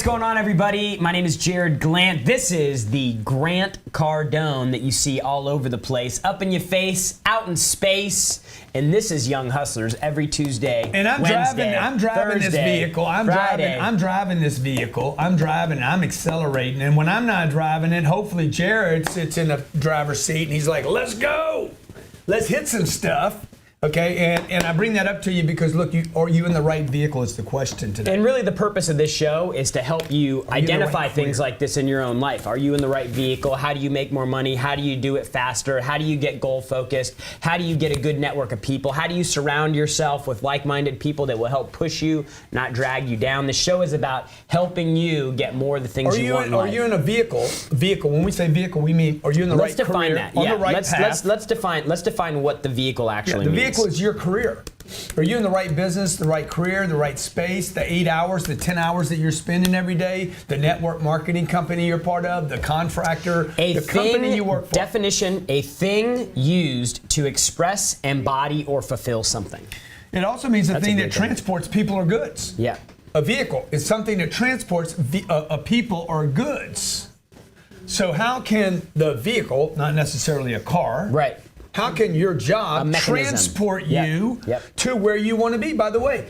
going on, everybody? My name is Jared Glant. This is the Grant Cardone that you see all over the place, up in your face, out in space. And this is Young Hustlers every Tuesday, and I'm Wednesday, driving Thursday, this vehicle. I'm driving this vehicle. I'm accelerating. And when I'm not driving it, hopefully Jared sits in the driver's seat and he's like, let's go. Let's hit some stuff. Okay, and I bring that up to you because, look, are you in the right vehicle is the question today. And really the purpose of this show is to help you identify things like this in your own life. Are you in the right vehicle? How do you make more money? How do you do it faster? How do you get goal focused? How do you get a good network of people? How do you surround yourself with like-minded people that will help push you, not drag you down? This show is about helping you get more of the things you want in life. Are you in a vehicle? When we say vehicle, we mean, are you in the right career? Let's define that. On the right path? Let's define what the vehicle actually means. The vehicle is your career. Are you in the right business, the right career, the right space, the 8 hours, the 10 hours that you're spending every day, the network marketing company you're part of, the contractor, the company you work for? Definition, a thing used to express, embody, or fulfill something. It also means a thing that transports people or goods. Yeah. A vehicle is something that transports people or goods. So how can the vehicle, not necessarily a car, right? How can your job transport you to where you want to be? By the way,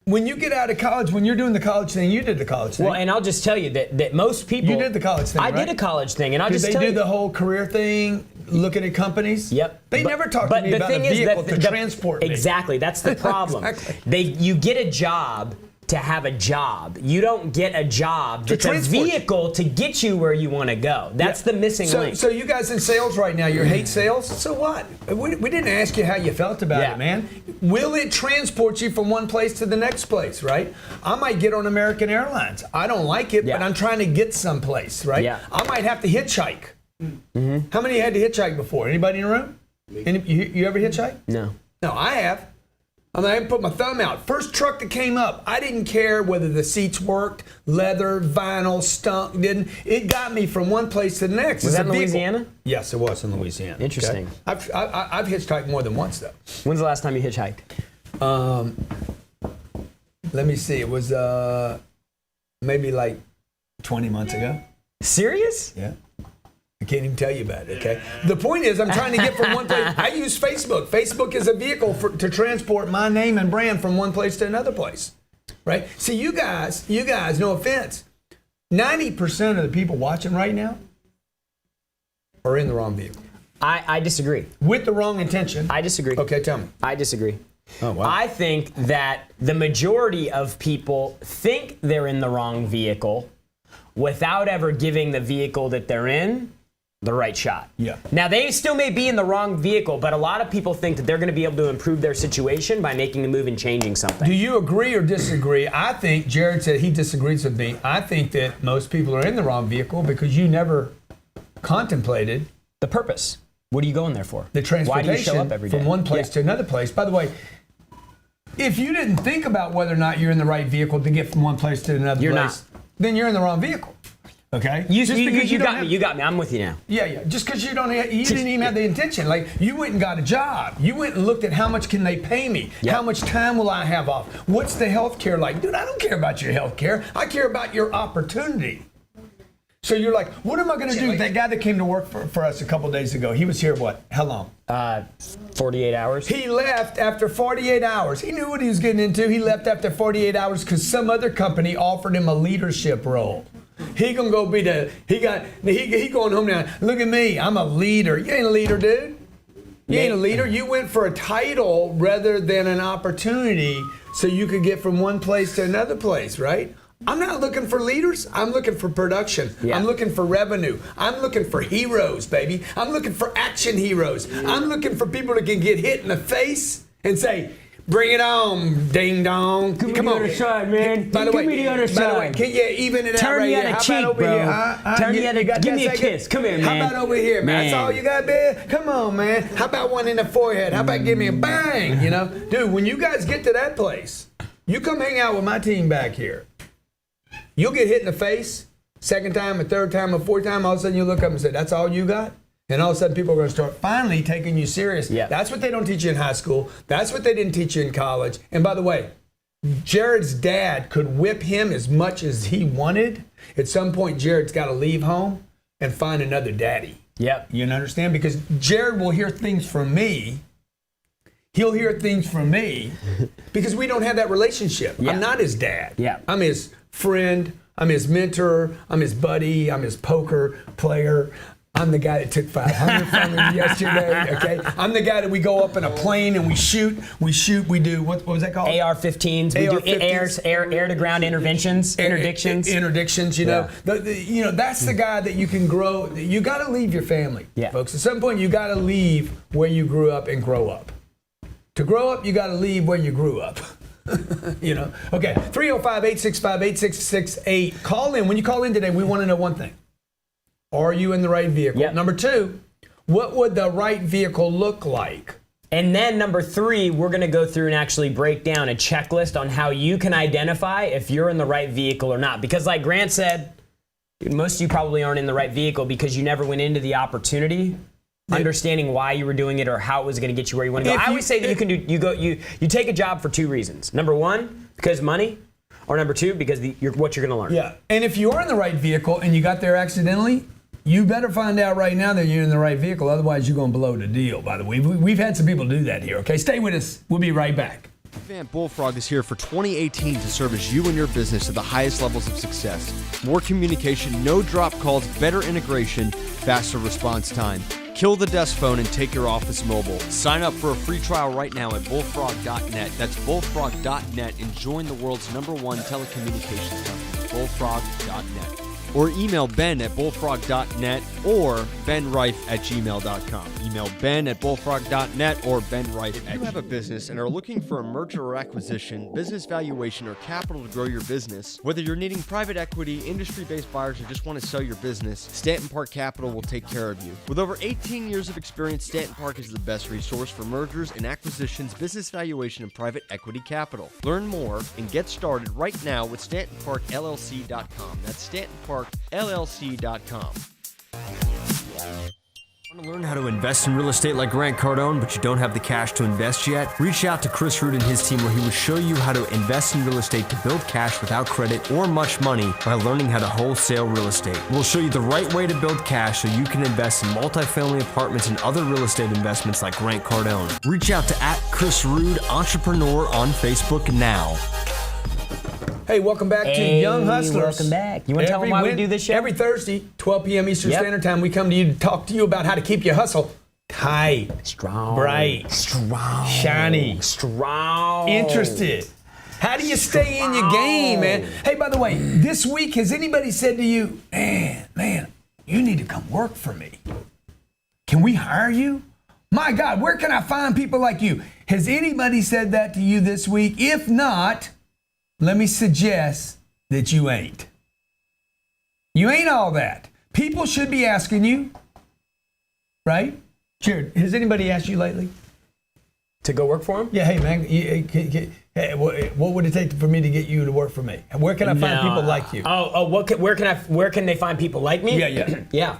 when you get out of college, when you're doing the college thing, you did the college thing. Well, and I'll just tell you that most people... You did the college thing, right? I did a college thing, and I'll just tell you... Did they do the whole career thing, looking at companies? Yep. They never talked to me about a vehicle to transport me. Exactly, that's the problem. Exactly. You get a job to have a job. You don't get a job that's a vehicle to get you where you want to go. That's the missing link. So you guys in sales right now, you hate sales? So what? We didn't ask you how you felt about it, man. Will it transport you from one place to the next place, right? I might get on American Airlines. I don't like it, but I'm trying to get someplace, right? Yeah. I might have to hitchhike. Mm-hmm. How many had to hitchhike before? Anybody in the room? You ever hitchhike? No. No, I have. I put my thumb out. First truck that came up, I didn't care whether the seats worked, leather, vinyl, stunk, didn't. It got me from one place to the next. Was that in Louisiana? Yes, it was in Louisiana. Interesting. Okay? I've hitchhiked more than once, though. When's the last time you hitchhiked? Let me see. It was maybe like 20 months ago. Serious? Yeah. I can't even tell you about it, okay? The point is, I'm trying to get from one place. I use Facebook. Facebook is a vehicle to transport my name and brand from one place to another place, right? See, you guys, no offense, 90% of the people watching right now are in the wrong vehicle. I disagree. With the wrong intention. I disagree. Okay, tell me. I disagree. Oh, wow. I think that the majority of people think they're in the wrong vehicle without ever giving the vehicle that they're in the right shot. Yeah. Now, they still may be in the wrong vehicle, but a lot of people think that they're going to be able to improve their situation by making a move and changing something. Do you agree or disagree? I think Jared said he disagrees with me. I think that most people are in the wrong vehicle because you never contemplated the purpose. What are you going there for? The transportation. Why do you show up every day? From one place to another place. By the way, if you didn't think about whether or not you're in the right vehicle to get from one place to another place, then you're in the wrong vehicle. Okay? You got me. I'm with you now. Yeah. Just because you didn't even have the intention. Like, you went and got a job. You went and looked at how much can they pay me? Yep. How much time will I have off? What's the health care like? Dude, I don't care about your health care. I care about your opportunity. So you're like, what am I going to do? That guy that came to work for us a couple days ago, he was here how long? 48 hours. He left after 48 hours. He knew what he was getting into. He left after 48 hours because some other company offered him a leadership role. He gonna go he going home now. Look at me, I'm a leader. You ain't a leader, dude. You ain't a leader. You went for a title rather than an opportunity so you could get from one place to another place, right? I'm not looking for leaders. I'm looking for production. Yeah. I'm looking for revenue. I'm looking for heroes, baby. I'm looking for action heroes. I'm looking for people that can get hit in the face and say, bring it on, ding dong. Give me the other side, man. Give me the other side. By the way, can you even it out right here? Turn the cheek, bro. Turn the other. Give me a kiss. Come here, man. How about over here, man? That's all you got, man? Come on, man. How about one in the forehead? How about give me a bang? You know? Dude, when you guys get to that place, you come hang out with my team back here. You'll get hit in the face, second time, a third time, a fourth time, all of a sudden you look up and say, that's all you got? And all of a sudden people are going to start finally taking you serious. Yeah. That's what they don't teach you in high school. That's what they didn't teach you in college. And by the way, Jared's dad could whip him as much as he wanted, at some point Jared's got to leave home and find another daddy. Yep. You understand? Because Jared will hear things from me. He'll hear things from me because we don't have that relationship. Yeah. I'm not his dad. Yeah. I'm his friend. I'm his mentor. I'm his buddy. I'm his poker player. I'm the guy that took 500 from him yesterday. Okay. I'm the guy that we go up in a plane and we shoot. We do what was that called? AR-15s. We AR-15s. do air to ground interventions, interdictions. Interdictions, you know. You know, that's the guy that you can grow. You got to leave your family, folks. At some point, you got to leave where you grew up and grow up. To grow up, you got to leave where you grew up. You know. Okay. 305-865-8668. Call in. When you call in today, we want to know one thing. Are you in the right vehicle? Yep. Number two, what would the right vehicle look like? And then number three, we're going to go through and actually break down a checklist on how you can identify if you're in the right vehicle or not. Because like Grant said, dude, most of you probably aren't in the right vehicle because you never went into the opportunity understanding why you were doing it or how it was going to get you where you want to go. I always say that you take a job for two reasons. Number one, because money, or number two, because what you're going to learn. Yeah. And if you are in the right vehicle and you got there accidentally, you better find out right now that you're in the right vehicle. Otherwise, you're going to blow the deal, by the way. We've had some people do that here, okay? Stay with us. We'll be right back. Van Bullfrog is here for 2018 to service you and your business to the highest levels of success. More communication, no drop calls, better integration, faster response time. Kill the desk phone and take your office mobile. Sign up for a free trial right now at bullfrog.net. That's bullfrog.net and join the world's #1 telecommunications company, bullfrog.net. Or email Ben at bullfrog.net or benrife@gmail.com. Email Ben at bullfrog.net or benrife. If you have a business and are looking for a merger or acquisition, business valuation, or capital to grow your business, whether you're needing private equity, industry-based buyers, or just want to sell your business, Stanton Park Capital will take care of you. With over 18 years of experience, Stanton Park is the best resource for mergers and acquisitions, business valuation, and private equity capital. Learn more and get started right now with StantonParkLLC.com. That's StantonParkLLC.com. Want to learn how to invest in real estate like Grant Cardone, but you don't have the cash to invest yet? Reach out to Chris Root and his team where he will show you how to invest in real estate to build cash without credit or much money by learning how to wholesale real estate. We'll show you the right way to build cash so you can invest in multifamily apartments and other real estate investments like Grant Cardone. Reach out to @Chris Root Entrepreneur on Facebook now. Hey, welcome back to Young Hustlers. Welcome back. You want to tell them why we do this show? Every Thursday, 12 p.m. Eastern Standard Time, we come to you to talk to you about how to keep your hustle tight, Strong. bright, Strong. shiny, Strong. interested. How do you stay in your game, man? Hey, by the way, this week, has anybody said to you, man, you need to come work for me? Can we hire you? My God, where can I find people like you? Has anybody said that to you this week? If not, let me suggest that you ain't. You ain't all that. People should be asking you, right? Jared, has anybody asked you lately? To go work for him? Yeah, hey, man, hey, what would it take for me to get you to work for me? Where can I find people like you? Where can they find people like me? Yeah.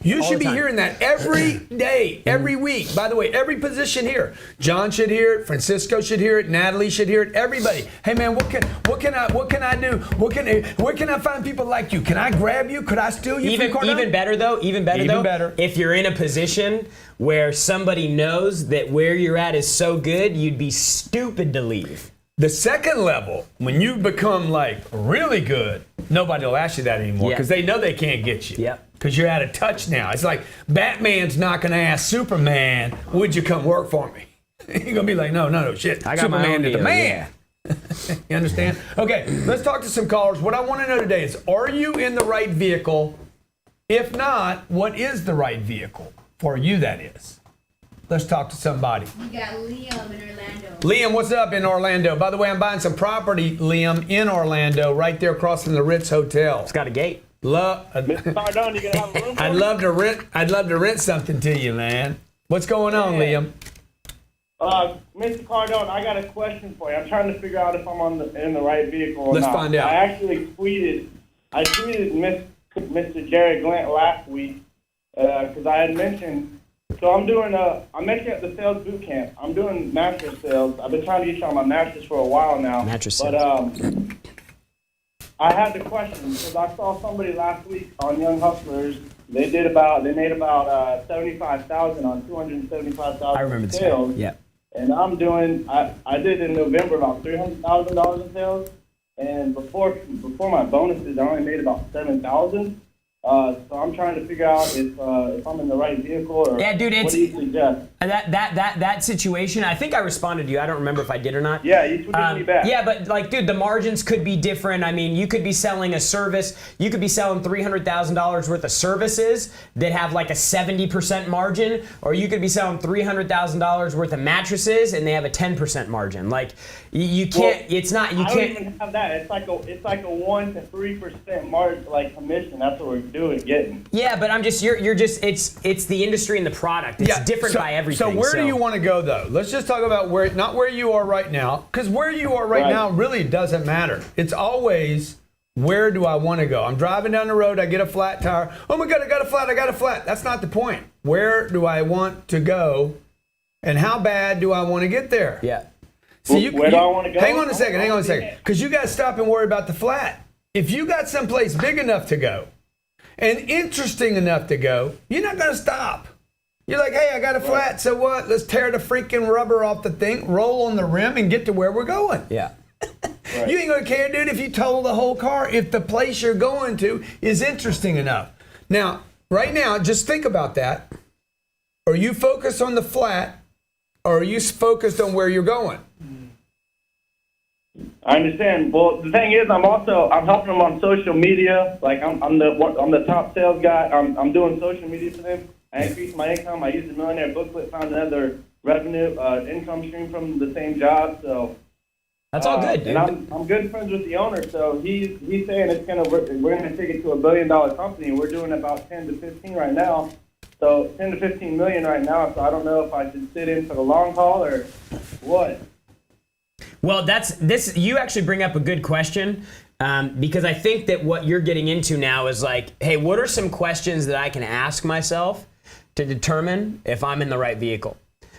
You should be hearing that every day, every week. By the way, every position here. John should hear it. Francisco should hear it. Natalie should hear it. Everybody. Hey, man, what can I do? Where can I find people like you? Can I grab you? Could I steal you? Even better though. If you're in a position where somebody knows that where you're at is so good, you'd be stupid to leave. The second level, when you become like really good, nobody will ask you that anymore because they know they can't get you. Yep. Because you're out of touch now. It's like Batman's not going to ask Superman, would you come work for me? He's going to be like, no, shit. I got Superman my own is the deal, man. You understand? Okay, let's talk to some callers. What I want to know today is, are you in the right vehicle? If not, what is the right vehicle? For you, that is. Let's talk to somebody. We got Liam in Orlando. Liam, what's up in Orlando? By the way, I'm buying some property, Liam, in Orlando, right there across from the Ritz Hotel. It's got a gate. Mr. Cardone, you gonna have a room for I'd me? love to rent something to you, man. What's going on, Liam? Mr. Cardone, I got a question for you. I'm trying to figure out if I'm in the right vehicle or Let's not. find out. I actually tweeted Mr. Jerry Grant last week because I had mentioned So I'm doing I'm actually at the sales boot camp. I'm doing mattress sales. I've been trying to get you on my mattress for a while now. Mattress but I had the question because I saw somebody last week on Young Hustlers. They made about 75,000 on 275,000 I remember this sales. guy. Yeah. And I'm doing I did in November about $300,000 in sales, and before my bonuses I only made about 7,000. So I'm trying to figure out if I'm in the right vehicle or Yeah, dude, what do you suggest? That situation, I think I responded to you. I don't remember if I did or not. Yeah, you tweeted me back. Yeah, but like, dude, the margins could be different. I mean, you could be selling a service. You could be selling $300,000 worth of services that have like a 70% margin, or you could be selling $300,000 worth of mattresses and they have a 10% margin. Like, you can't. It's not. You I can't. don't even have that. It's like a 1 to 3% margin, like commission. That's what we're getting. Yeah, but I'm just. You're just. It's the industry and the product. It's different by everything. So where do you want to go though? Let's just talk about not where you are right now, because where you are right now really doesn't matter. It's always where do I want to go? I'm driving down the road, I get a flat tire. Oh my God, I got a flat. That's not the point. Where do I want to go, and how bad do I want to get there? Yeah. See, where do I want to go? Hang on a second, because you got to stop and worry about the flat. If you got someplace big enough to go and interesting enough to go, you're not going to stop. You're like, hey, I got a flat, so what? Let's tear the freaking rubber off the thing, roll on the rim, and get to where we're going. Yeah. You ain't going to care, dude, if you total the whole car, if the place you're going to is interesting enough. Now, right now, just think about that. Are you focused on the flat, or are you focused on where you're going? I understand. Well, the thing is, I'm helping them on social media. Like I'm the top sales guy. I'm doing social media for them. I increased my income. I used the Millionaire Booklet, found another revenue income stream from the same job. So That's all good, dude. And I'm good friends with the owner. So he's saying we're gonna take it to $1 billion company. We're doing about 10 to 15 right now. So 10 to 15 million right now. So I don't know if I should sit in for the long haul or what. Well, you actually bring up a good question, because I think that what you're getting into now is like, hey, what are some questions that I can ask myself to determine if I'm in the right vehicle?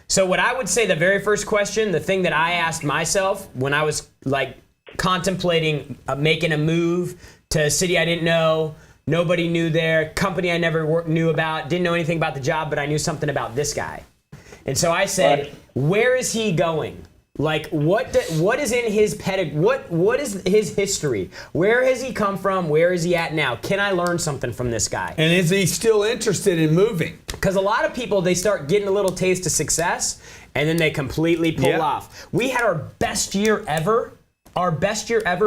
So what I would say, the very first question, the thing that I asked myself when I was like contemplating making a move to a city I didn't know, nobody knew there, company I never knew about, didn't know anything about the job, but I knew something about this guy. And so I said, where is he going? Like, what is in his pedigree? What is his history? Where has he come from? Where is he at now? Can I learn something from this guy? And is he still interested in moving? Because a lot of people, they start getting a little taste of success, and then they completely pull off. We had our best year ever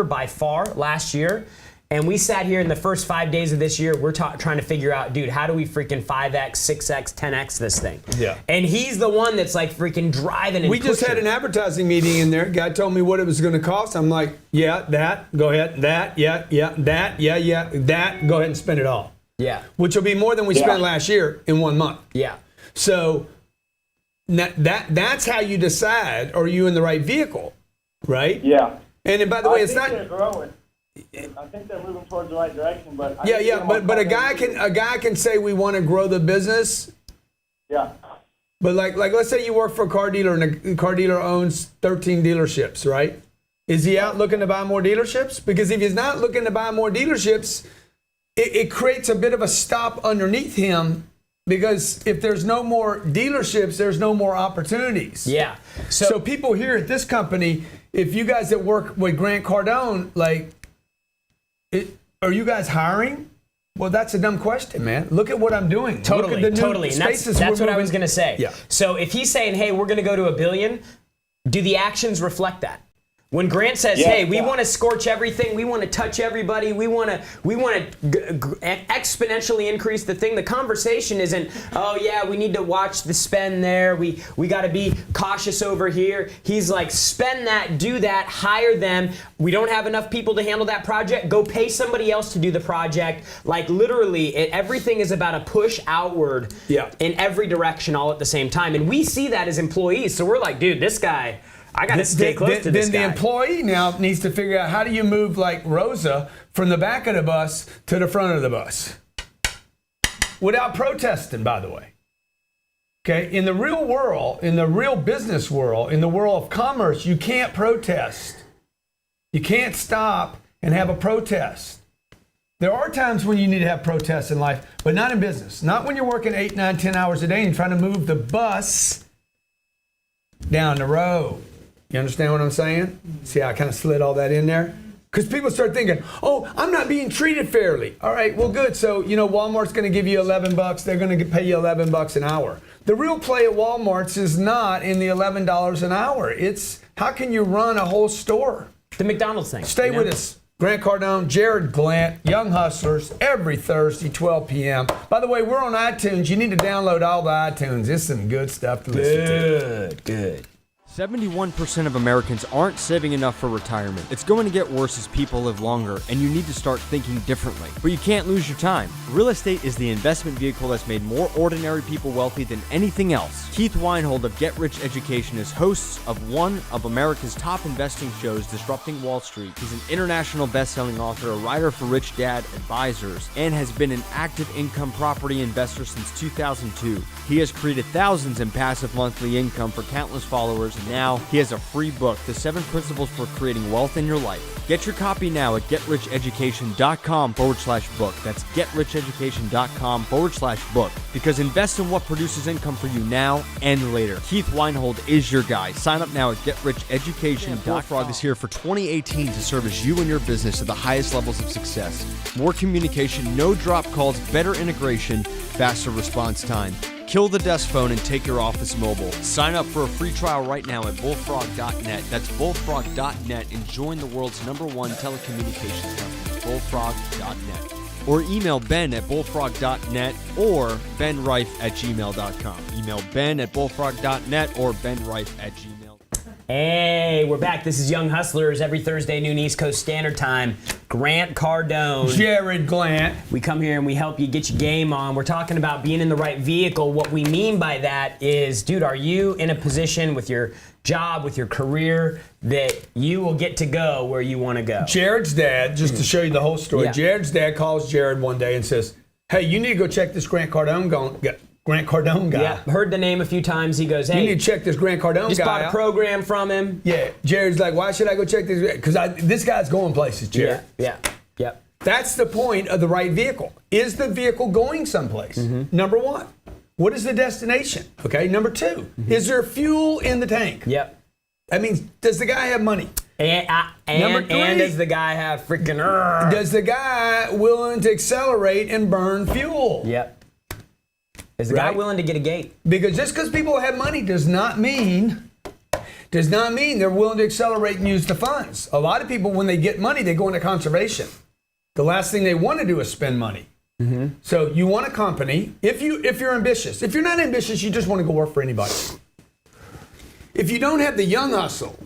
by far last year. And we sat here in the first 5 days of this year, we're trying to figure out, dude, how do we freaking 5X, 6X, 10X this thing? Yeah. And he's the one that's like freaking driving and We just had an advertising meeting in there. Guy told me what it was going to cost. I'm like, yeah, that, go ahead, that, that, that, go ahead and spend it all. Yeah. Which will be more than we spent last year in 1 month. Yeah. So that's how you decide, are you in the right vehicle, right? Yeah. And then, by the way, it's not. They're growing. I think they're moving towards the right direction, but but a guy can say we want to grow the business. Yeah. But like let's say you work for a car dealer and the car dealer owns 13 dealerships, right? Is he out looking to buy more dealerships? Because if he's not looking to buy more dealerships, it creates a bit of a stop underneath him, because if there's no more dealerships, there's no more opportunities. Yeah. So people here at this company, if you guys that work with Grant Cardone, are you guys hiring? Well, that's a dumb question, man. Look at what I'm doing. Totally. And that's what I was going to say. Yeah. So if he's saying, hey, we're going to go to $1 billion, do the actions reflect that? When Grant says, hey, we want to scorch everything, we want to touch everybody, we want to exponentially increase the thing, the conversation isn't, oh yeah, we need to watch the spend there, we got to be cautious over here. He's like, spend that, do that, hire them. We don't have enough people to handle that project, go pay somebody else to do the project. Like literally, everything is about a push outward in every direction all at the same time. And we see that as employees. So we're like, dude, this guy, I got to stay close to this guy. Then the employee now needs to figure out, how do you move like Rosa from the back of the bus to the front of the bus? Without protesting, by the way. Okay, in the real world, in the real business world, in the world of commerce, you can't protest. You can't stop and have a protest. There are times when you need to have protests in life, but not in business. Not when you're working 8, 9, 10 hours a day and you're trying to move the bus down the road. You understand what I'm saying? See how I kind of slid all that in there? Because people start thinking, oh, I'm not being treated fairly. All right, well, good. So, Walmart's going to give you $11. They're going to pay you $11 an hour. The real play at Walmart's is not in the $11 an hour. It's how can you run a whole store? The McDonald's thing. Stay with us. Grant Cardone, Jared Glant, Young Hustlers, every Thursday, 12 p.m. By the way, we're on iTunes. You need to download all the iTunes. It's some good stuff to listen to. Good. 71% of Americans aren't saving enough for retirement. It's going to get worse as people live longer, and you need to start thinking differently. But you can't lose your time. Real estate is the investment vehicle that's made more ordinary people wealthy than anything else. Keith Weinhold of Get Rich Education is host of one of America's top investing shows, Disrupting Wall Street. He's an international best-selling author, a writer for Rich Dad Advisors, and has been an active income property investor since 2002. He has created thousands in passive monthly income for countless followers. Now, he has a free book, The 7 Principles for Creating Wealth in Your Life. Get your copy now at getricheducation.com/book. That's getricheducation.com/book. Because invest in what produces income for you now and later. Keith Weinhold is your guy. Sign up now at getricheducation.com. Bullfrog is here for 2018 to serve as you and your business at the highest levels of success. More communication, no drop calls, better integration, faster response time. Kill the desk phone and take your office mobile. Sign up for a free trial right now at bullfrog.net. That's bullfrog.net and join the world's #1 telecommunications company, bullfrog.net. Or email Ben at bullfrog.net or benrife@gmail.com. Email Ben at bullfrog.net or benrife@gmail.com. Hey, we're back. This is Young Hustlers every Thursday, noon East Coast Standard Time. Grant Cardone. Jared Glant. We come here and we help you get your game on. We're talking about being in the right vehicle. What we mean by that is, dude, are you in a position with your job, with your career, that you will get to go where you want to go? Jared's dad, just to show you the whole story, Yeah. Jared's dad calls Jared one day and says, hey, you need to go check this Grant Cardone guy. Yeah, heard the name a few times. He goes, You hey, need to check this Grant Cardone just guy bought a out. program from him. Yeah, Jared's like, why should I go check this? Because this guy's going places, Jared. Yeah. That's the point of the right vehicle. Is the vehicle going someplace? Number one, what is the destination? Okay, number two, is there fuel in the tank? Yep. That means, does the guy have money? Number three, and does the guy have freaking... Does the guy willing to accelerate and burn fuel? Yep. Is the guy Right. willing to get a gate? Because just because people have money does not mean they're willing to accelerate and use the funds. A lot of people, when they get money, they go into conservation. The last thing they want to do is spend money. So you want a company, if you're ambitious. If you're not ambitious, you just want to go work for anybody. If you don't have the young hustle,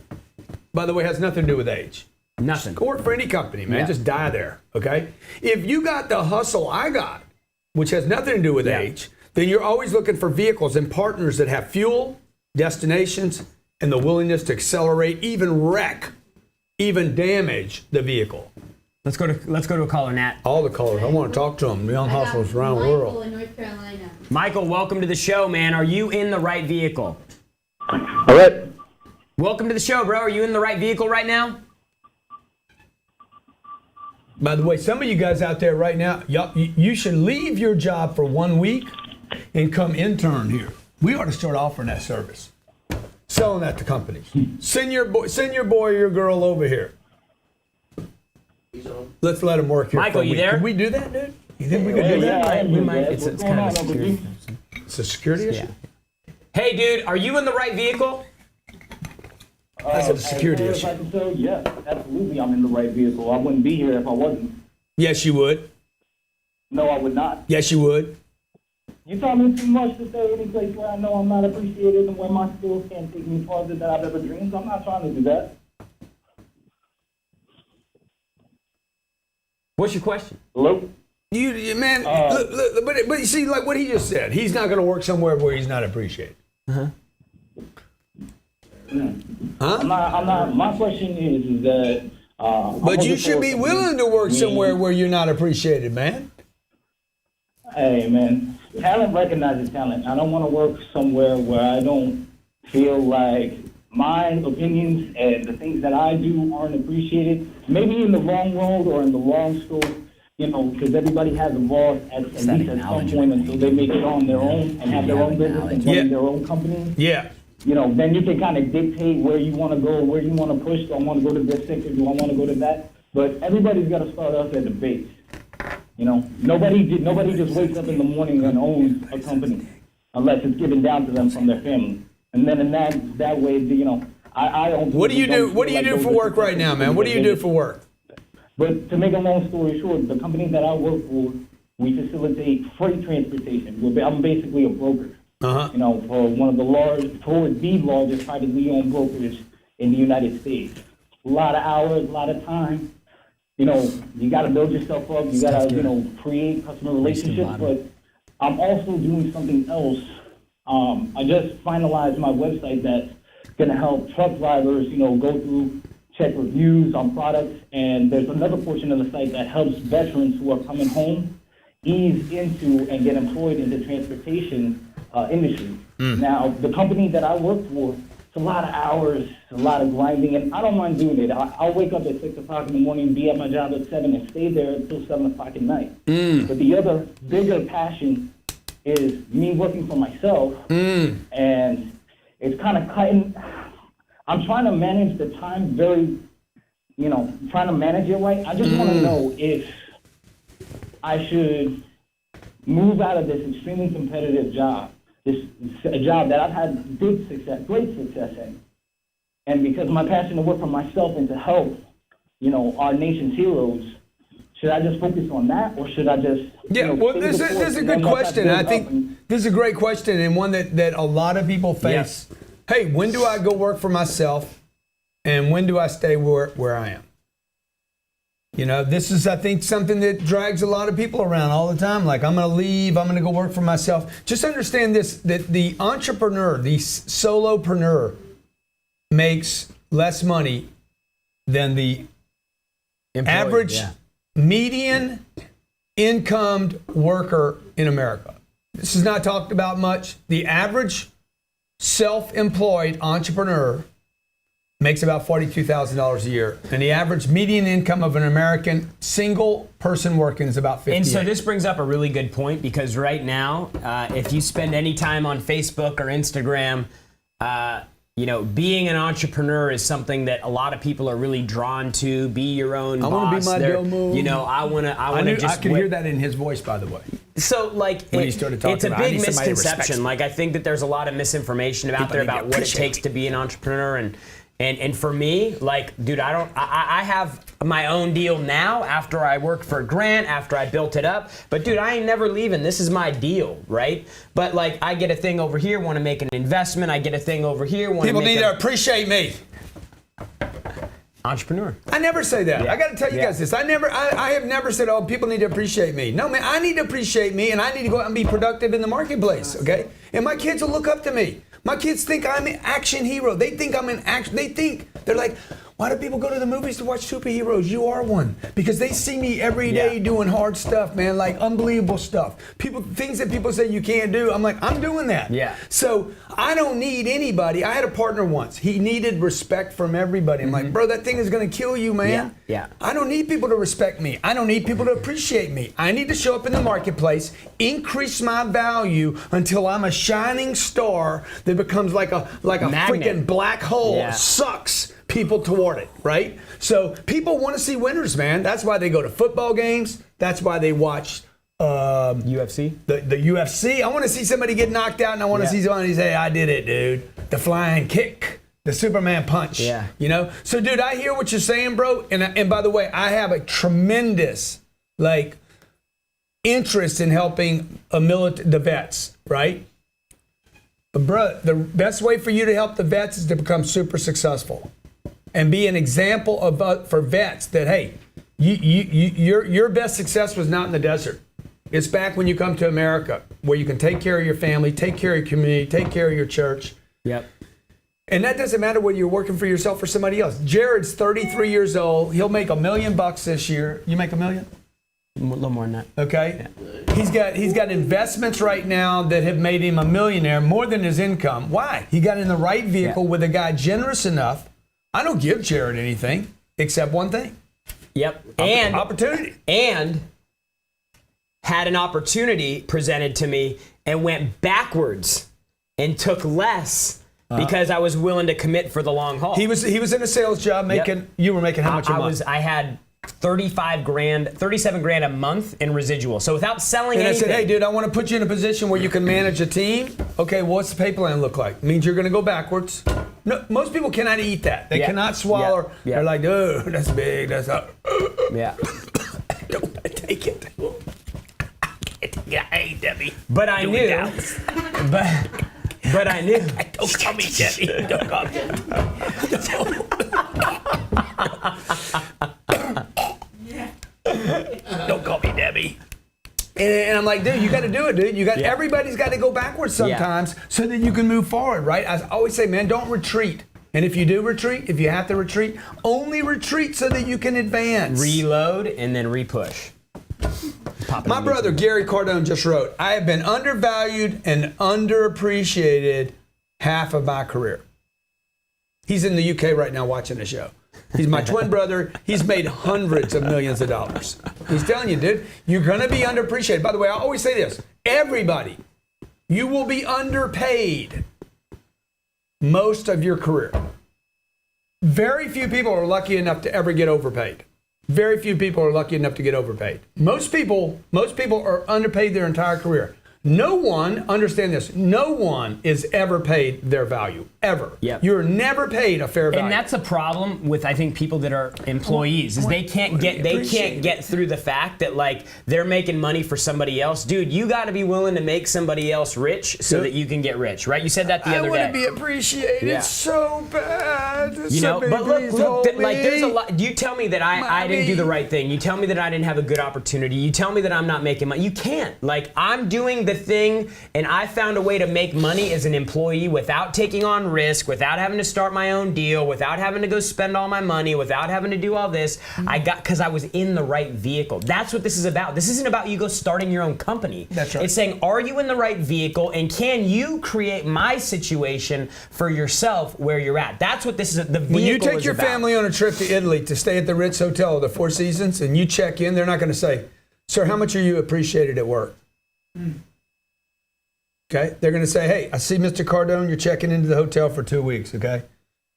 by the way, it has nothing to do with age. Nothing. Go work for any company, man. Yeah. Just die there, okay? If you got the hustle I got, which has nothing to do with age, then you're always looking for vehicles and partners that have fuel, destinations, and the willingness to accelerate, even wreck, even damage the vehicle. Let's go to a caller, Nat. All the colors. I want to talk to them. Young hustlers around the Michael world. in North Carolina. Michael, welcome to the show, man. Are you in the right vehicle? All right. Welcome to the show, bro. Are you in the right vehicle right now? By the way, some of you guys out there right now, you should leave your job for 1 week and come intern here. We ought to start offering that service, selling that to companies. Send your boy or your girl over here. Let's let him work here. Michael, for a you week. there? Can we do that, dude? You think we could do that? We might. It's kind of a security. It's a security issue. Hey, dude, are you in the right vehicle? That's a security issue. Yes, absolutely. I'm in the right vehicle. I wouldn't be here if I wasn't. Yes, you would. No, I would not. Yes, you would. You taught me too much to say any place where I know I'm not appreciated and where my skills can't take me farther than I've ever dreamed. I'm not trying to do that. What's your question? Hello? Man, look, but you see, like what he just said, he's not going to work somewhere where he's not appreciated. I'm not. My question is that. But you should be willing to work somewhere where you're not appreciated, man. Hey, man. talent recognizes talent. I don't want to work somewhere where I don't feel like my opinions and the things that I do aren't appreciated. Maybe in the wrong road or in the wrong school, you know, because everybody has a voice at least at some point until they make it on their own and have their own business and run their own company. Yeah. You know, then you can kind of dictate where you want to go, where you want to push. Do I want to go to this sector? Do I want to go to that? But everybody's got to start off at the base. You know, nobody just wakes up in the morning and owns a company unless it's given down to them from their family. And then in that way, you know, I don't. What do you do? What do you do for work right now, man? What do you do for work? But to make a long story short, the company that I work for, we facilitate freight transportation. I'm basically a broker. You know, for one of the largest privately owned brokers in the United States. A lot of hours, a lot of time. You know, you got to build yourself up. You got to, you know, create customer relationships. But I'm also doing something else. I just finalized my website that's going to help truck drivers, you know, go through, check reviews on products. And there's another portion of the site that helps veterans who are coming home ease into and get employed in the transportation industry. Now, the company that I work for, it's a lot of hours, a lot of grinding, and I don't mind doing it. I'll wake up at 6 o'clock in the morning, be at my job at 7, and stay there until 7 o'clock at night. But the other bigger passion is me working for myself, and it's kind of cutting. I'm trying to manage the time very, you know, trying to manage it right. I just want to know if I should move out of this extremely competitive job, a job that I've had great success in. And because my passion to work for myself and to help, you know, our nation's heroes, should I just focus on that, or should I just? Yeah, well, this is a good question. I think this is a great question, and one that a lot of people face. Yeah. Hey, when do I go work for myself, and when do I stay where I am? You know, this is, I think, something that drags a lot of people around all the time. Like, I'm going to leave, I'm going to go work for myself. Just understand this, that the entrepreneur, the solopreneur, makes less money than the average median incomed worker in America. This is not talked about much. The average self-employed entrepreneur makes about $42,000 a year. And the average median income of an American single person working is about $58,000. And so this brings up a really good point, because right now, if you spend any time on Facebook or Instagram, you know, being an entrepreneur is something that a lot of people are really drawn to. Be your own boss. I want to be my domo. You know, I want to just. I could hear that in his voice, by the way. So, like, when he started talking it's a about, I big need somebody to respect misconception. me. Like, I think that there's a lot of misinformation out there about what it takes to be an entrepreneur, and for me, like, dude, I have my own deal now after I worked for Grant, after I built it up. But dude, I ain't never leaving. This is my deal, right? But like, I get a thing over here, want to make an investment. I get a thing over here, want to People make need to appreciate me. Entrepreneur. I never say that. Yeah. I got to tell you guys this. I have never said, oh, people need to appreciate me. No, man, I need to appreciate me, and I need to go out and be productive in the marketplace, okay? And my kids will look up to me. My kids think I'm an action hero. They think I'm an action. They're like, why do people go to the movies to watch superheroes? You are one. Because they see me every day doing hard stuff, man, like unbelievable stuff. Things that people say you can't do, I'm like, I'm doing that. Yeah. So I don't need anybody. I had a partner once. He needed respect from everybody. I'm like, bro, that thing is going to kill you, man. Yeah. I don't need people to respect me. I don't need people to appreciate me. I need to show up in the marketplace, increase my value until I'm a shining star that becomes like a freaking black hole, sucks people toward it, right? So people want to see winners, man. That's why they go to football games. That's why they watch UFC. The UFC. I want to see somebody get knocked out, and I want to see somebody say, I did it, dude. The flying kick. The Superman punch. Yeah. You know? So, dude, I hear what you're saying, bro. And by the way, I have a tremendous, like, interest in helping the vets, right? But, bro, the best way for you to help the vets is to become super successful and be an example for vets that, hey, your best success was not in the desert. It's back when you come to America, where you can take care of your family, take care of your community, take care of your church. Yep. And that doesn't matter whether you're working for yourself or somebody else. Jared's 33 years old. He'll make $1 million this year. You make $1 million? A little more than that. Okay, he's got investments right now that have made him a millionaire, more than his income. Why? He got in the right vehicle with a guy generous enough. I don't give Jared anything except one thing. Yep. And opportunity. And had an opportunity presented to me and went backwards and took less because I was willing to commit for the long haul. He was in a sales job making. You were making how much a month? I had 37 grand a month in residual. So without selling And anything. I said, hey, dude, I want to put you in a position where you can manage a team. Okay, what's the pay plan look like? It means you're going to go backwards. No, most people cannot eat that. They cannot swallow. Yeah. They're like, oh, that's big. That's Yeah. don't take it. Yeah, hey, Debbie. But I knew. But I knew. Don't call me Debbie. Don't call me Don't call me Debbie. And I'm like, dude, you got to do it, dude. Everybody's got to go backwards sometimes so that you can move forward, right? I always say, man, don't retreat. And if you do retreat, if you have to retreat, only retreat so that you can advance. Reload and then repush. My brother Gary Cardone just wrote, I have been undervalued and underappreciated half of my career. He's in the UK right now watching the show. He's my twin brother. He's made hundreds of millions of dollars. He's telling you, dude, you're going to be underappreciated. By the way, I always say this. Everybody, you will be underpaid most of your career. Very few people are lucky enough to ever get overpaid. Very few people are lucky enough to get overpaid. Most people are underpaid their entire career. No one, understand this, no one is ever paid their value, ever. Yep. You're never paid a fair value. And that's a problem with, I think, people that are employees, is they can't get through the fact that, like, they're making money for somebody else. Dude, you got to be willing to make somebody else rich so that you can get rich, right? You said that the other day. I want to be appreciated Yeah. so bad. You know, Somebody but please look, hold like, there's a me. lot. You tell me that I didn't do the right thing. You tell me that I didn't have a good opportunity. You tell me that I'm not making money. You can't. Like, I'm doing the thing, and I found a way to make money as an employee without taking on risk, without having to start my own deal, without having to go spend all my money, without having to do all this. Because I was in the right vehicle. That's what this is about. This isn't about you go starting your own company. That's right. It's saying, are you in the right vehicle, and can you create my situation for yourself where you're at? That's what this is. The vehicle When you take is your about. family on a trip to Italy to stay at the Ritz Hotel, the Four Seasons, and you check in, they're not going to say, sir, how much are you appreciated at work? Okay, they're going to say, hey, I see Mr. Cardone, you're checking into the hotel for 2 weeks, okay?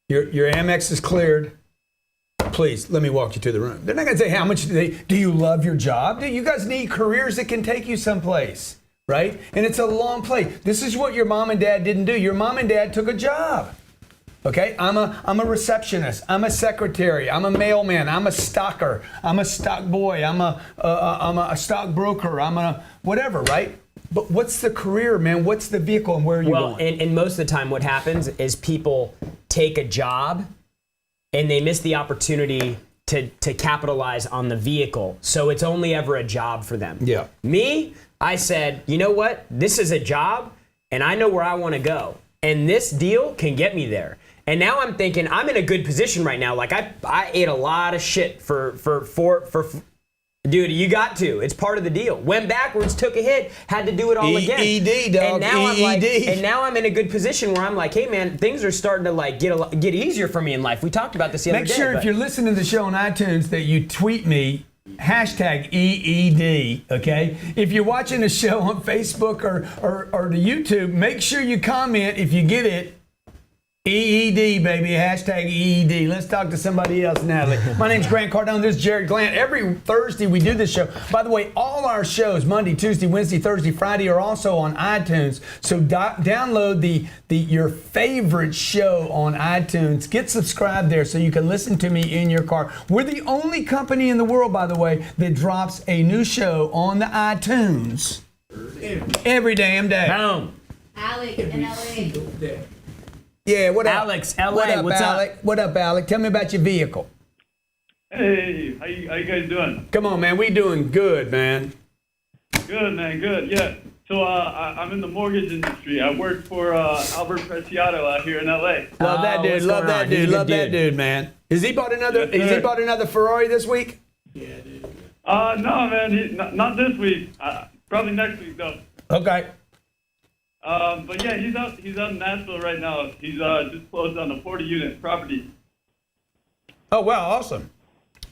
Your Amex is cleared. Please, let me walk you to the room. They're not going to say how much do you love your job? You guys need careers that can take you someplace, right? And it's a long play. This is what your mom and dad didn't do. Your mom and dad took a job. Okay, I'm a receptionist. I'm a secretary. I'm a mailman. I'm a stocker. I'm a stock boy. I'm a stockbroker. I'm a whatever, right? But what's the career, man? What's the vehicle, and where are you going? And most of the time what happens is people take a job and they miss the opportunity to capitalize on the vehicle. So it's only ever a job for them. Yeah. Me, I said, you know what? This is a job, and I know where I want to go. And this deal can get me there. And now I'm thinking I'm in a good position right now. Like I ate a lot of shit for dude, you got to. It's part of the deal. Went backwards, took a hit, had to do it all again. ED, dog. And now ED. and now I'm in a good position where I'm like, hey man, things are starting to like get easier for me in life. We talked about this the other day. Make sure if you're listening to the show on iTunes that you tweet me hashtag EED, okay? If you're watching the show on Facebook or the YouTube, make sure you comment if you get it. EED, baby, hashtag EED. Let's talk to somebody else, Natalie. My name's Grant Cardone. This is Jared Glant. Every Thursday we do this show. By the way, all our shows, Monday, Tuesday, Wednesday, Thursday, Friday, are also on iTunes. So download your favorite show on iTunes. Get subscribed there so you can listen to me in your car. We're the only company in the world, by the way, that drops a new show on the iTunes every damn day. Boom. Alec in LA. Yeah, what up? Alex, LA, what up, what's Alec? up? What up, Alec? Tell me about your vehicle. Hey, how you guys doing? Come on, man. We doing good, man. Good, man, good, yeah. So I'm in the mortgage industry. I work for Albert Preciado out here in LA. Love that dude. what's Love going that on? He's a dude. good Love that dude. dude, man. Has he bought another? Yes, Has he sir. bought another Ferrari this week? No, man, not this week. Probably next week though. Okay. But yeah, he's out in Nashville right now. He's just closed on a 40-unit property. Oh, wow, awesome.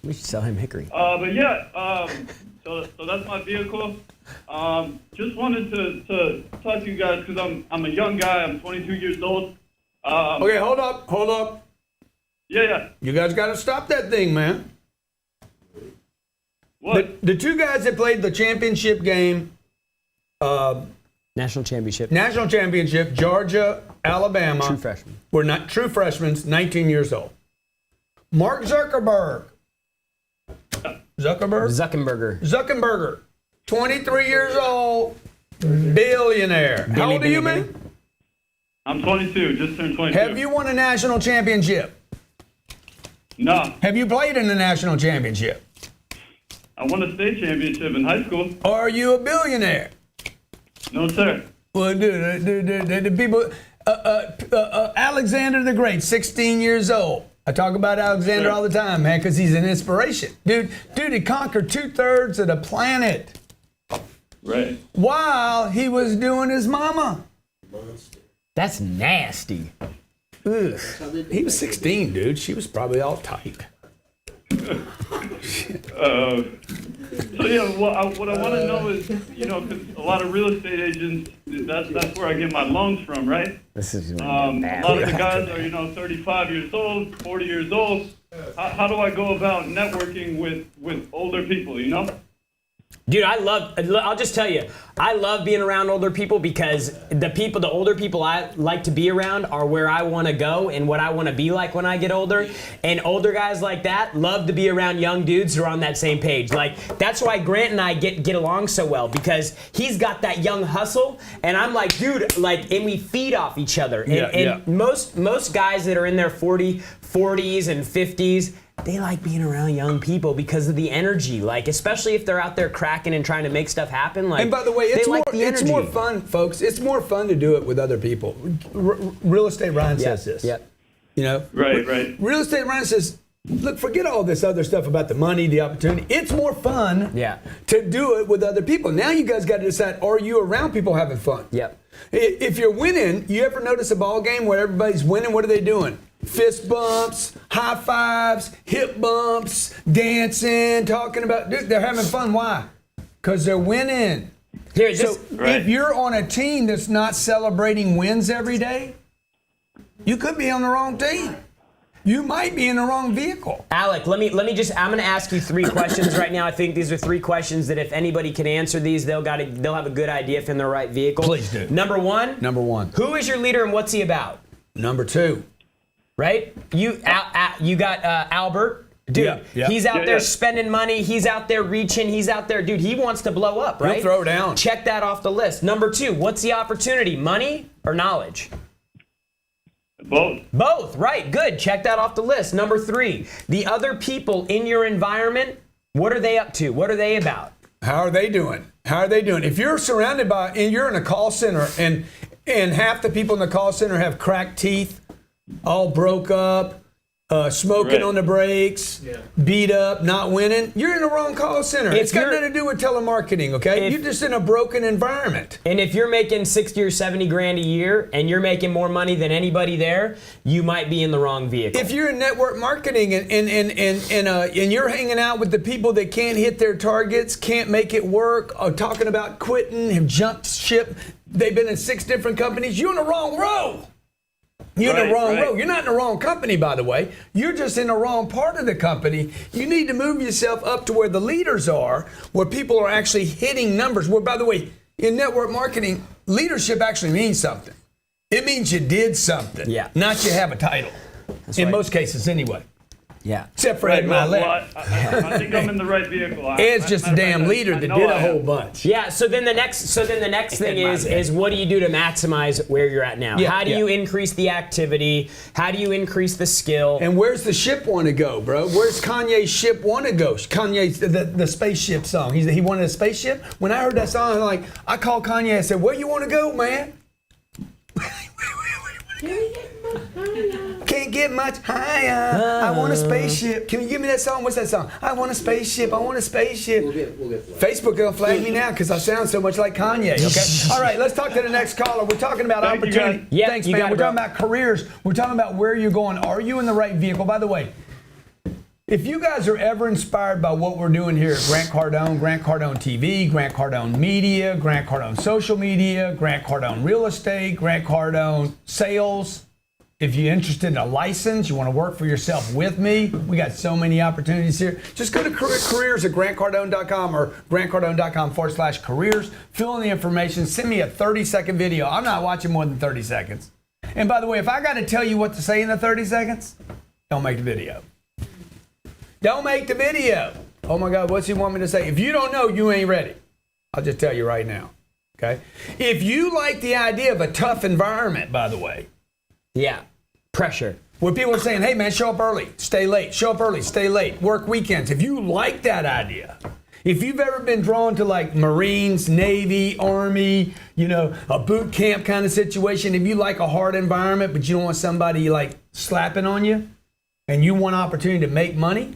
We should sell him Hickory. But yeah, so that's my vehicle. Just wanted to talk to you guys because I'm a young guy. I'm 22 years old. Okay, hold up. Yeah. You guys got to stop that thing, man. What? The two guys that played the championship game, National championship. Georgia, Alabama, True freshman. were not true freshmen, 19 years old. Mark Zuckerberg, 23 years old, billionaire. How old are you, man? I'm 22. Just turned 22. Have you won a national championship? No. Have you played in a national championship? I won a state championship in high school. Are you a billionaire? No, sir. Well, dude, the people, Alexander the Great, 16 years old. I talk about Alexander all the time, man, because he's an inspiration. Dude, he conquered 2/3 of the planet Right. while he was doing his mama. That's nasty. Ugh. He was 16, dude. She was probably all tight. So yeah, what I want to know is, because a lot of real estate agents, that's where I get my loans from, right? This is A lot of the guys are 35 years old, 40 years old. How do I go about networking with older people? Dude, I'll just tell you, I love being around older people because the older people I like to be around are where I want to go and what I want to be like when I get older. And older guys like that love to be around young dudes who are on that same page. Like, that's why Grant and I get along so well, because he's got that young hustle and I'm like, dude, and we feed off each other. And most guys that are in their 40s and 50s, they like being around young people because of the energy, especially if they're out there cracking and trying to make stuff happen. And by the way, it's more fun, folks. It's more fun to do it with other people. Real Estate Ryan says this. Yep. Right. Real Estate Ryan says, look, forget all this other stuff about the money, the opportunity. It's more fun to do it with other people. Now you guys got to decide, are you around people having fun? Yep. If you're winning, you ever notice a ball game where everybody's winning? What are they doing? Fist bumps, high fives, hip bumps, dancing, talking about, dude, they're having fun. Why? Because they're winning. If you're on a team that's not celebrating wins every day, you could be on the wrong team. You might be in the wrong vehicle. Alec, I'm going to ask you 3 questions right now. I think these are 3 questions that if anybody can answer these, they'll have a good idea if in the right vehicle. Please do. Number one. Who is your leader and what's he about? Number 2. Right? You got Albert. Dude, he's out there spending money. He's out there reaching. He's out there. Dude, he wants to blow up, right? He'll throw down. Check that off the list. Number 2, what's the opportunity? Money or knowledge? Both, right. Good. Check that off the list. Number 3, the other people in your environment, what are they up to? What are they about? How are they doing? If you're surrounded by, and you're in a call center, and half the people in the call center have cracked teeth, all broke up, smoking on the brakes, beat up, not winning, you're in the wrong call center. It's got nothing to do with telemarketing, okay? You're just in a broken environment. And if you're making 60 or 70 grand a year and you're making more money than anybody there, you might be in the wrong vehicle. If you're in network marketing and you're hanging out with the people that can't hit their targets, can't make it work, are talking about quitting, have jumped ship, they've been in 6 different companies, you're in the wrong row. You're in the wrong row. You're not in the wrong company, by the way. You're just in the wrong part of the company. You need to move yourself up to where the leaders are, where people are actually hitting numbers. Well, by the way, in network marketing, leadership actually means something. It means you did something, not you have a title. In most cases, anyway. Yeah. Except for Ed Milet. I think I'm in the right vehicle. Ed's just a damn leader that did a whole bunch. Yeah. So then the next thing is what do you do to maximize where you're at now? How do you increase the activity? How do you increase the skill? And where's the ship want to go, bro? Where's Kanye's ship want to go? Kanye's the spaceship song. He wanted a spaceship. When I heard that song, I called Kanye and said, "Where you want to go, man?" Can't get much higher. I want a spaceship. Can you give me that song? What's that song? I want a spaceship. I want a spaceship. We'll get Facebook gonna flag me now because I sound so much like Kanye. Okay. All right. Let's talk to the next caller. We're talking about Thank you, opportunity. guys. Yep, Thanks, you man. got it, We're talking bro. about careers. We're talking about where you're going. Are you in the right vehicle? By the way, if you guys are ever inspired by what we're doing here at Grant Cardone TV, Grant Cardone Media, Grant Cardone Social Media, Grant Cardone Real Estate, Grant Cardone Sales, if you're interested in a license, you want to work for yourself with me, we got so many opportunities here. Just go to careers at grantcardone.com or grantcardone.com/careers. Fill in the information. Send me a 30-second video. I'm not watching more than 30 seconds. And by the way, if I got to tell you what to say in the 30 seconds, don't make the video. Don't make the video. Oh my God, what's he want me to say? If you don't know, you ain't ready. I'll just tell you right now. Okay? If you like the idea of a tough environment, by the way, Yeah. Pressure. where people are saying, hey man, show up early, stay late, show up early, stay late, work weekends. If you like that idea, if you've ever been drawn to like Marines, Navy, Army, a boot camp kind of situation, if you like a hard environment, but you don't want somebody like slapping on you and you want opportunity to make money,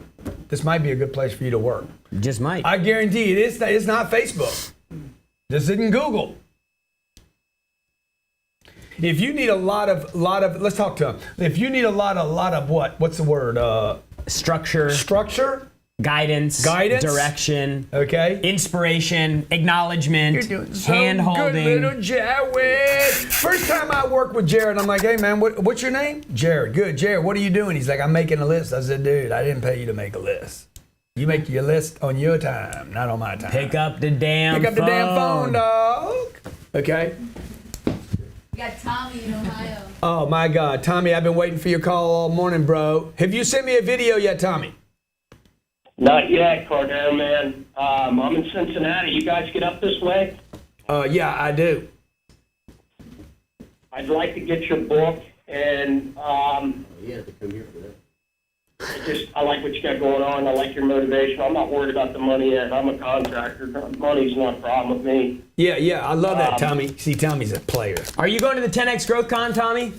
this might be a good place for you to work. Just might. I guarantee it's not Facebook. This isn't Google. If you need a lot of, let's talk to them. If you need a lot of what? What's the word? Structure, Structure? guidance, direction, Okay. inspiration, acknowledgement, You're doing so hand good, holding. little Jared. First time I worked with Jared, I'm like, hey man, what's your name? Jared. Good, Jared. What are you doing? He's like, I'm making a list. I said, dude, I didn't pay you to make a list. You make your list on your time, not on my time. Pick up the damn Pick up the phone. damn phone, dog. Okay. We got Tommy in Ohio. Oh my God, Tommy, I've been waiting for your call all morning, bro. Have you sent me a video yet, Tommy? Not yet, Cardone, man. I'm in Cincinnati. You guys get up this way? Yeah, I do. I'd like to get your book, and You have to come here for that. I like what you got going on. I like your motivation. I'm not worried about the money yet. I'm a contractor. Money's not a problem with me. Yeah, I love that, Tommy. See, Tommy's a player. Are you going to the 10X Growth Con, Tommy?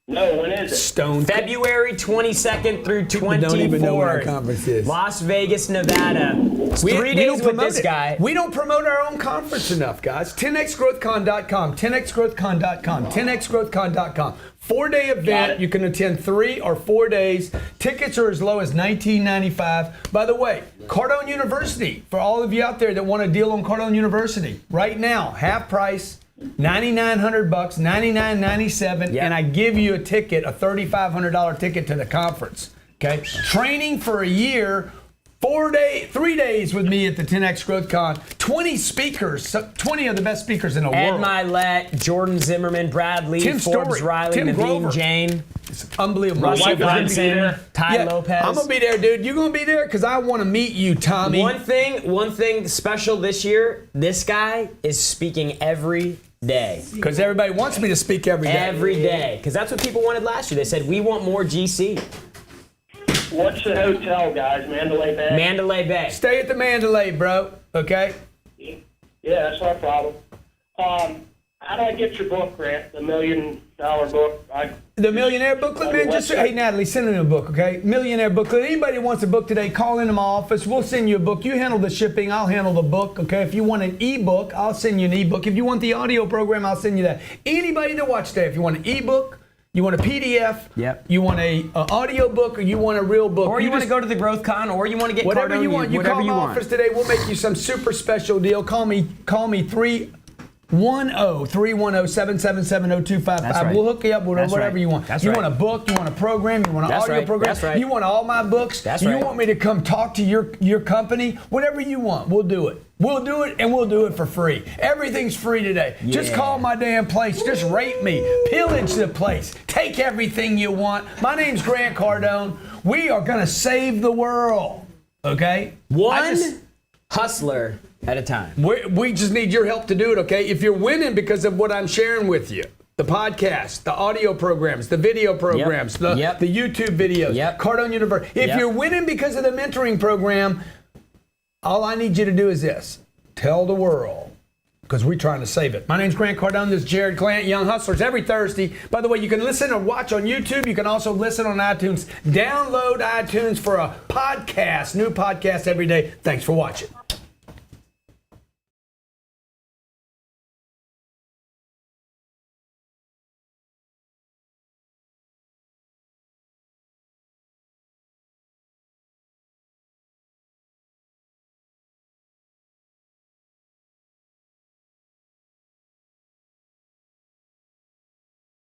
No, when is it? Stone. February 22nd through 24th. Don't even know what our conference is. Las Vegas, Nevada. It's 3 We days don't with promote this it. guy. We don't promote our own conference enough, guys. 10xgrowthcon.com, 10xgrowthcon.com, 10xgrowthcon.com. 4-day event. You can attend 3 or 4 days. Tickets are as low as $19.95. By the way, Cardone University, for all of you out there that want a deal on Cardone University, right now, half price, $9,900, $99.97, and I give you a ticket, a $3,500 ticket to the conference. Okay, training for a year. 3 days with me at the 10X Growth Con. 20 speakers, 20 of the best speakers in the Ed world. Milet, Jordan Zimmerman, Brad Lee, Tim Forbes Story, Riley, Tim Naveen Grover. Jane, It's unbelievable. Russell My wife is gonna be Brunson, there. Ty Yeah, Lopez. I'm gonna be there, dude. You gonna be there? Cause I want to meet you, Tommy. One thing special this year, this guy is speaking every day. Because everybody wants me to speak every day. Every day. Because that's what people wanted last year. They said, we want more GC. What's the hotel, guys? Mandalay Bay? Mandalay Bay. Stay at the Mandalay, bro. Okay. Yeah, that's not a problem. How do I get your book, Grant? The $1 million book? The Millionaire Booklet, man. Just hey, Natalie, send him a book, okay? Millionaire Booklet. Anybody who wants a book today, call into my office. We'll send you a book. You handle the shipping. I'll handle the book, okay? If you want an ebook, I'll send you an ebook. If you want the audio program, I'll send you that. Anybody to watch today, if you want an ebook, you want a PDF, Yep. you want a audio book, or you want a real book, Or you want to just- go to the Growth Con, or you want to get whatever Cardone, you want. You whatever call you my want. office today. We'll make you some super special deal. Call me 310-777-0255. That's right. We'll hook you up with That's whatever right. you want. That's you right. want a book, you want a program, you want an That's audio right. program, That's right. you want all my books, That's you right. want me to come talk to your company, whatever you want, we'll do it. We'll do it, and we'll do it for free. Everything's free today. Just Yeah. call my damn place. Just rate me. Pillage the place. Take everything you want. My name's Grant Cardone. We are going to save the world. Okay? One hustler at a time. We just need your help to do it, okay? If you're winning because of what I'm sharing with you, the podcast, the audio programs, the video programs, the YouTube videos, Cardone University. If you're winning because of the mentoring program, all I need you to do is this. Tell the world. because we're trying to save it. My name's Grant Cardone. This is Jared Glant, Young Hustlers, every Thursday. By the way, you can listen or watch on YouTube. You can also listen on iTunes. Download iTunes for a podcast, new podcast every day. Thanks for watching.